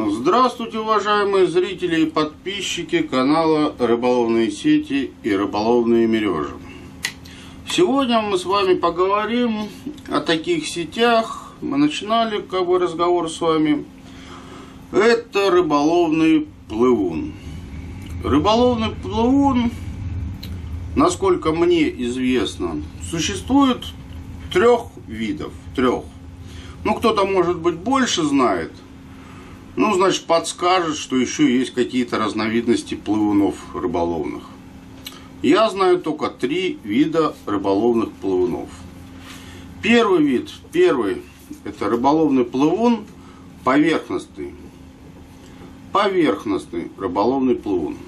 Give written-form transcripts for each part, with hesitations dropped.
Здравствуйте, уважаемые зрители и подписчики канала Рыболовные сети и рыболовные мережи. Сегодня мы с вами поговорим о таких сетях. Мы начинали разговор с вами. Это рыболовный плывун. Рыболовный плывун, насколько мне известно, существует трех видов. Ну, кто-то, может быть, больше знает. Ну, значит, подскажет, что еще есть какие-то разновидности плывунов рыболовных. Я знаю только 3 вида рыболовных плывунов. Первый это рыболовный плывун поверхностный. Поверхностный рыболовный плывун.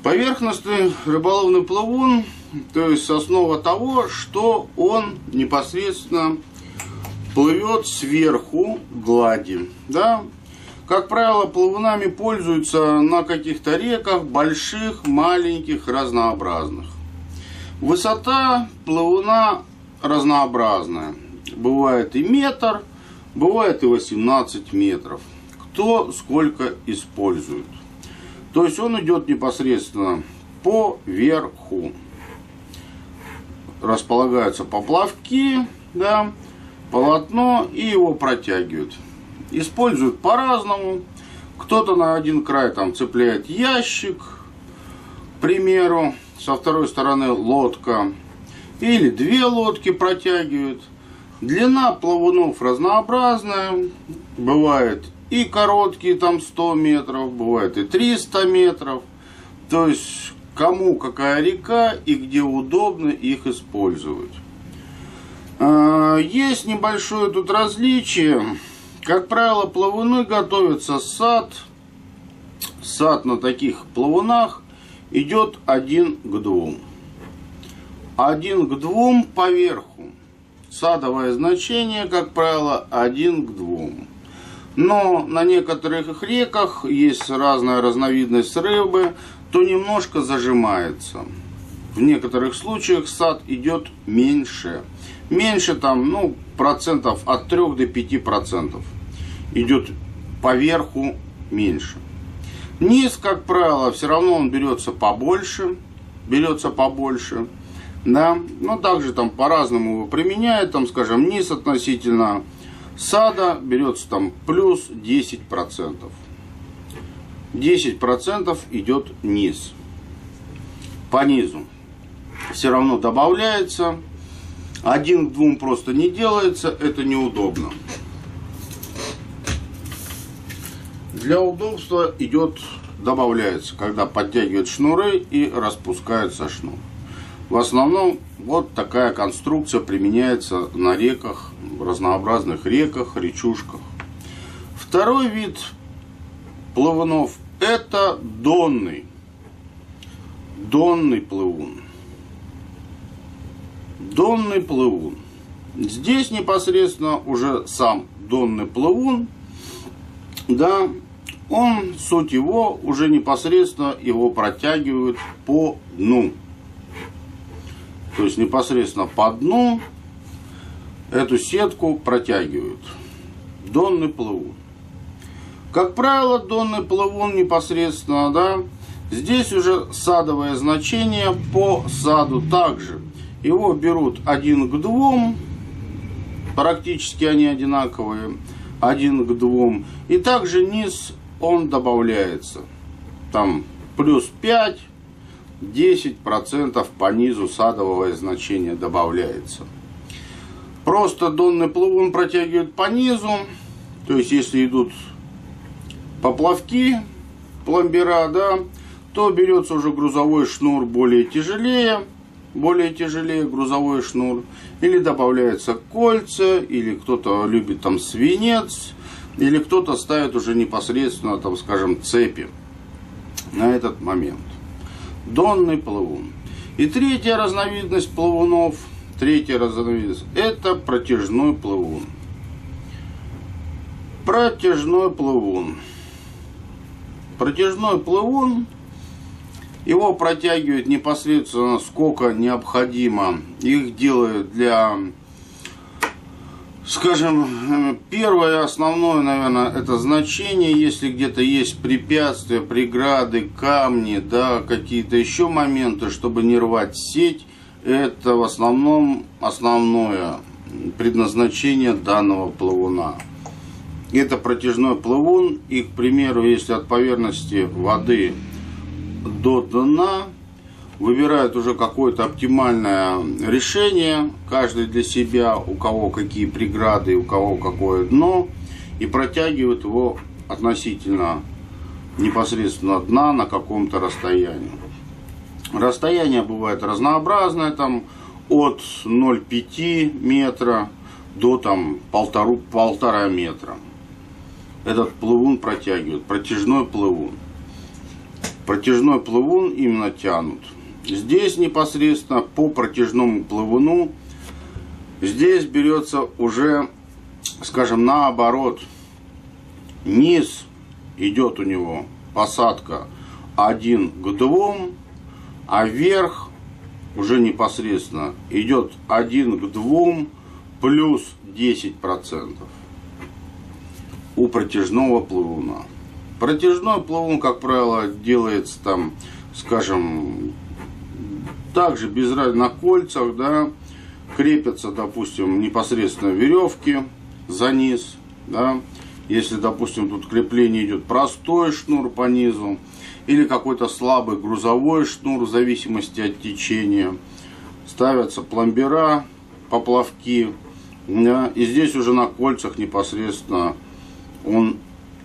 Поверхностный рыболовный плывун, то есть основа того, что он непосредственно плывет сверху глади. Да? Как правило, плывунами пользуются на каких-то реках, больших, маленьких, разнообразных. Высота плывуна разнообразная. Бывает и метр, бывает и 18 метров. Кто сколько использует. То есть он идет непосредственно по верху. Располагаются поплавки, да, полотно, и его протягивают. Используют по-разному. Кто-то на один край там цепляет ящик, к примеру, со второй стороны лодка. Или 2 лодки протягивают. Длина плавунов разнообразная. Бывает и короткие, там 100 метров, бывает и 300 метров. То есть кому какая река и где удобно их использовать. Есть небольшое тут различие. Как правило, плавуны готовятся сад. Сад на таких плавунах идет 1 к 2. 1 к 2 по верху. Садовое значение, как правило, 1 к 2. Но на некоторых реках есть разная разновидность рыбы, то немножко зажимается. В некоторых случаях сад идет меньше. Меньше там, ну, процентов от 3 до 5%. Идет по верху меньше. Низ, как правило, все равно он берется побольше. Да, но также там по-разному его применяют. Там, скажем, низ относительно сада берется там плюс 10%. 10% идет низ. По низу все равно добавляется. 1 к 2 просто не делается, это неудобно. Для удобства добавляется, когда подтягивают шнуры и распускается шнур. В основном вот такая конструкция применяется на реках, в разнообразных реках, речушках. Второй вид плавунов — это донный плывун. Донный плывун. Здесь непосредственно уже сам донный плывун, да, суть его уже непосредственно его протягивают по дну. То есть непосредственно по дну эту сетку протягивают. Донный плывун. Как правило, донный плывун непосредственно, да, здесь уже садовое значение по саду также. Его берут 1 к 2, практически они одинаковые, 1 к 2. И также низ он добавляется. Там плюс 5-10% по низу садового значения добавляется. Просто донный плывун протягивают по низу. То есть если идут поплавки, пломбира, да, то берется уже грузовой шнур более тяжелее грузовой шнур, или добавляются кольца, или кто-то любит там свинец, или кто-то ставит уже непосредственно там, скажем, цепи на этот момент. Донный плывун. И третья разновидность плавунов, это протяжной плывун. Протяжной плывун. Его протягивают непосредственно сколько необходимо. Их делают для Скажем, первое основное, наверное, это значение. Если где-то есть препятствия, преграды, камни, да, какие-то еще моменты, чтобы не рвать сеть, это в основном основное предназначение данного плавуна. Это протяжной плавун, и, к примеру, если от поверхности воды до дна, выбирают уже какое-то оптимальное решение, каждый для себя, у кого какие преграды, у кого какое дно, и протягивают его относительно непосредственно дна на каком-то расстоянии. Расстояние бывает разнообразное, там от 0,5 метра до там 1,5 метра. Этот плавун протягивают, протяжной плавун. Протяжной плавун именно тянут. Здесь непосредственно по протяжному плавуну, здесь берется уже, скажем, наоборот, низ идет у него посадка 1 к 2, а вверх уже непосредственно идет 1 к 2 плюс 10% у протяжного плавуна. Протяжной плавун, как правило, делается там, скажем, также без разницы на кольцах, да, крепятся, допустим, непосредственно веревки за низ, да. Если, допустим, тут крепление идет простой шнур по низу или какой-то слабый грузовой шнур в зависимости от течения, ставятся пломбира, поплавки, да, и здесь уже на кольцах непосредственно он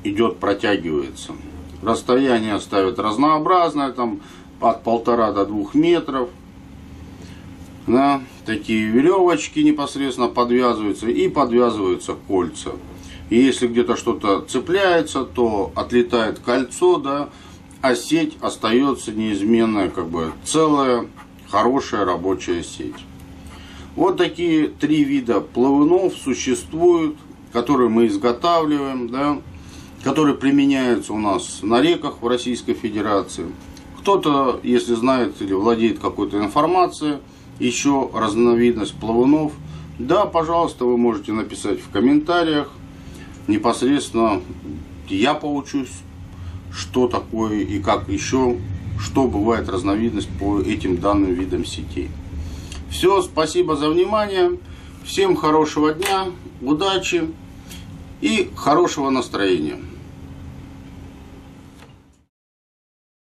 идет, протягивается. Расстояние ставят разнообразное, там от 1,5 до 2 метров. Да, такие веревочки непосредственно подвязываются и подвязываются кольца. И если где-то что-то цепляется, то отлетает кольцо, да, а сеть остается неизменная, как бы целая, хорошая рабочая сеть. Вот такие 3 вида плавунов существуют, которые мы изготавливаем, да, которые применяются у нас на реках в Российской Федерации. Кто-то, если знает или владеет какой-то информацией, еще разновидность плавунов, да, пожалуйста, вы можете написать в комментариях. Непосредственно я поучусь, что такое и как еще, что бывает разновидность по этим данным видам сетей. Все, спасибо за внимание. Всем хорошего дня, удачи и хорошего настроения.